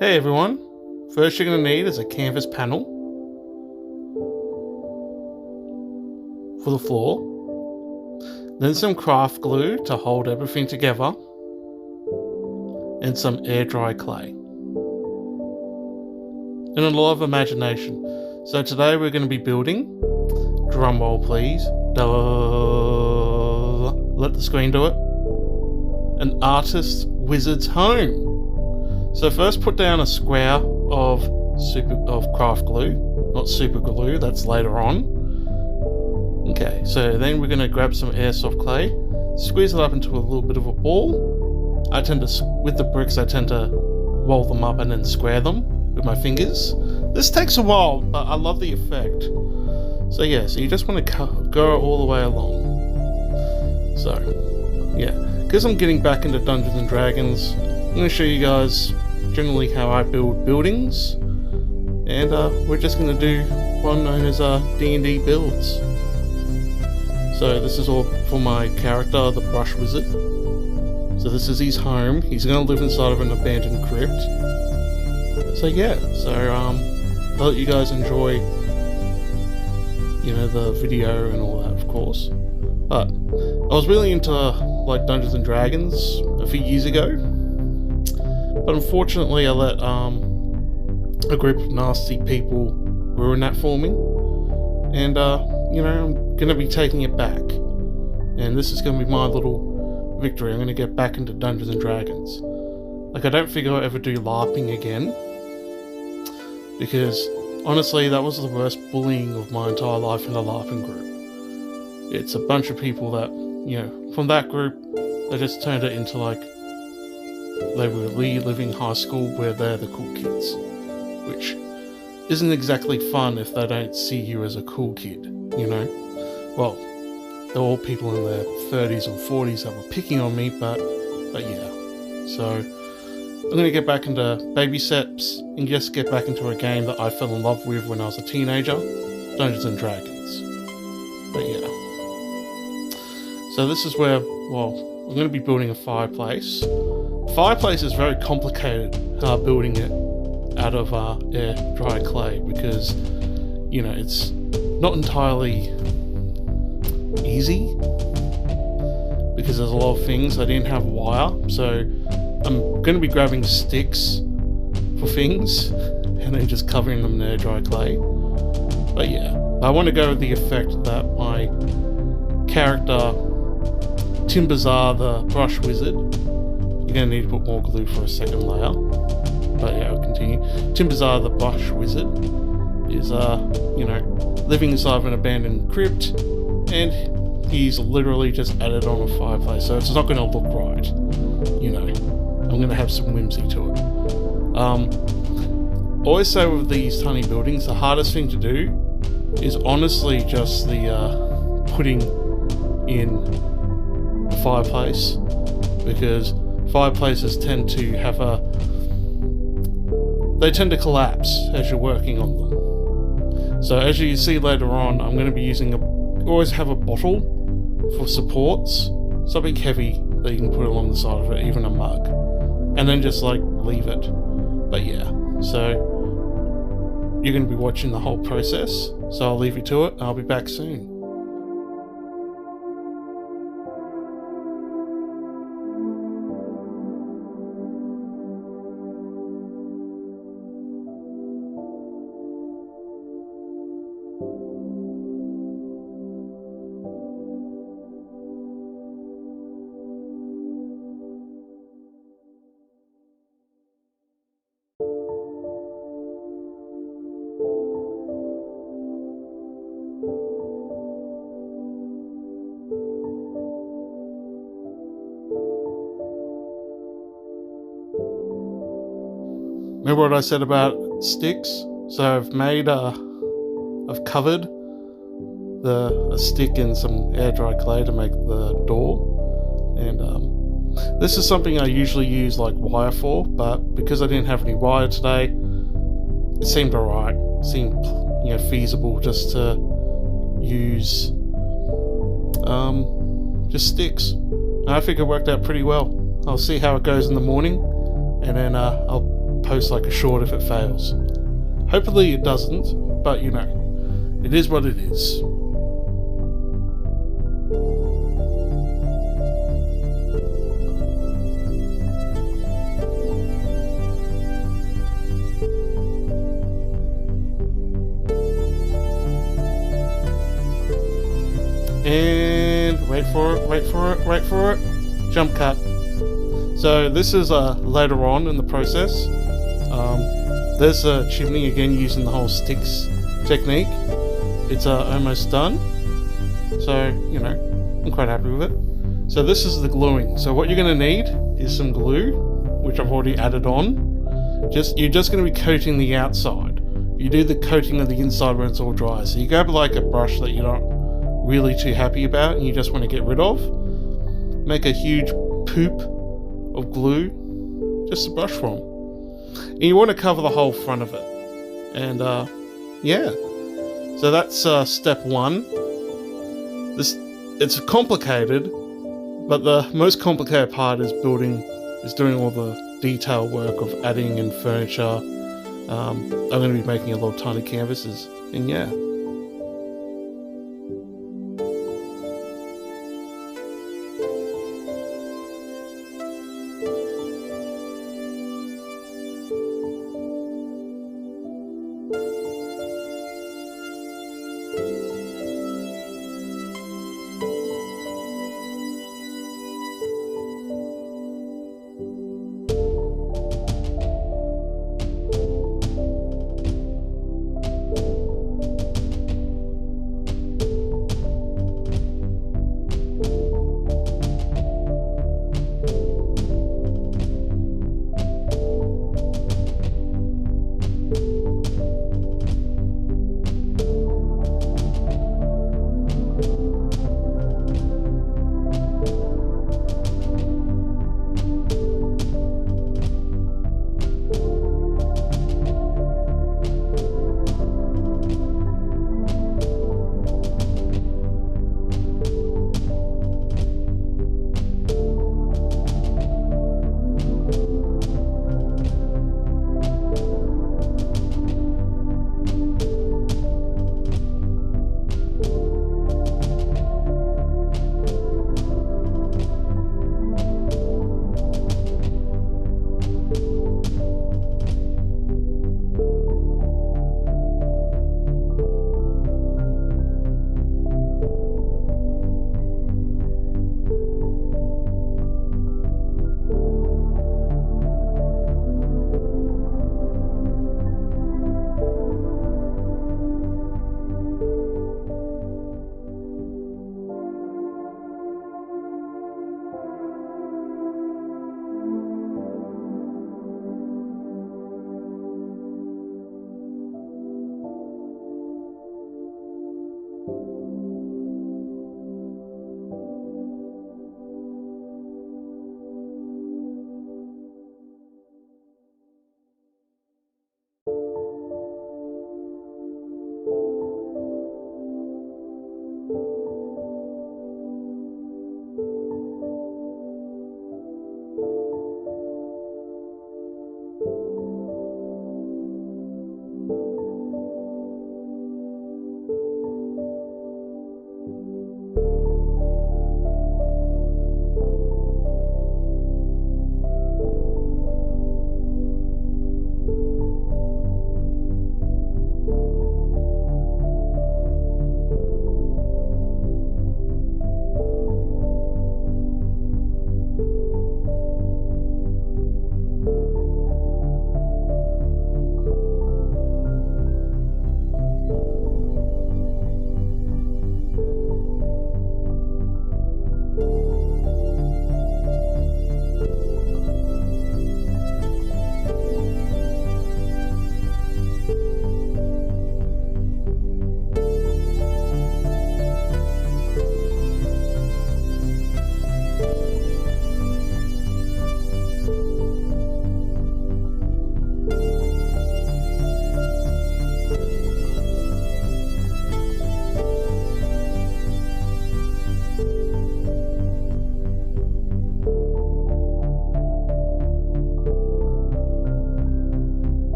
Hey everyone, first you're going to need is a canvas panel for the floor, then some craft glue to hold everything together, and some air dry clay. And a lot of imagination. So today we're going to be building, drumroll please, let the screen do it, an artist's wizard's home. So first put down a square of craft glue, not super glue, that's later on. Okay, so then we're going to grab some airsoft clay, squeeze it up into a little bit of a ball. With the bricks, I tend to roll them up and then square them with my fingers. This takes a while, but I love the effect. So yeah, so you just want to go all the way along. So, yeah, because I'm getting back into Dungeons and Dragons, I'm going to show you guys generally how I build buildings, and we're just going to do one known as D&D builds. So this is all for my character, the Brush Wizard. So this is his home. He's going to live inside of an abandoned crypt. So yeah, so I'll let you guys enjoy, the video and all that, of course. But I was really into like Dungeons and Dragons a few years ago, but unfortunately I let a group of nasty people ruin that for me, and I'm gonna be taking it back, and this is gonna be my little victory. I'm gonna get back into Dungeons and Dragons. Like, I don't figure I'll ever do LARPing again, because honestly that was the worst bullying of my entire life in the LARPing group. It's a bunch of people that, from that group, they just turned it into like they were reliving high school where they're the cool kids, which isn't exactly fun if they don't see you as a cool kid, Well, they're all people in their 30s or 40s that were picking on me, but yeah. So I'm going to get back into baby steps and just get back into a game that I fell in love with when I was a teenager, Dungeons and Dragons. But yeah. So this is where, I'm going to be building a fireplace. The fireplace is very complicated, building it out of air dry clay, because, it's not entirely easy, because there's a lot of things. I didn't have wire, so I'm going to be grabbing sticks for things and then just covering them in air dry clay. But yeah, I want to go with the effect that my character Tim Bazaar, the Brush Wizard, you're going to need to put more glue for a second layer, but yeah, I'll continue. Tim Bazaar, the Brush Wizard, is living inside of an abandoned crypt, and he's literally just added on a fireplace, so it's not going to look right. I'm going to have some whimsy to it. Always say with these tiny buildings, the hardest thing to do is honestly just the putting in the fireplace, because fireplaces tend to they tend to collapse as you're working on them. So as you see later on, I'm going to be using always have a bottle for supports, something heavy that you can put along the side of it, even a mug, and then just leave it. But yeah, so you're going to be watching the whole process, so I'll leave you to it. I'll be back soon. Remember what I said about sticks? So I've covered a stick in some air dry clay to make the door, and this is something I usually use wire for, but because I didn't have any wire today, it seemed alright. It seemed feasible just to use just sticks. And I think it worked out pretty well. I'll see how it goes in the morning, and then I'll post like a short if it fails. Hopefully it doesn't, but you know, it is what it is. And wait for it, jump cut. So this is later on in the process. There's a chimney again using the whole sticks technique. It's almost done. So, you know, I'm quite happy with it. So this is the gluing. So what you're going to need is some glue, which I've already added on. You're just going to be coating the outside. You do the coating of the inside when it's all dry. So you grab like a brush that you're not really too happy about and you just want to get rid of. Make a huge poop of glue just to brush from. And you want to cover the whole front of it. And yeah. So that's step one. It's complicated, but the most complicated part is doing all the detail work of adding in furniture. I'm going to be making a lot of tiny canvases, and yeah.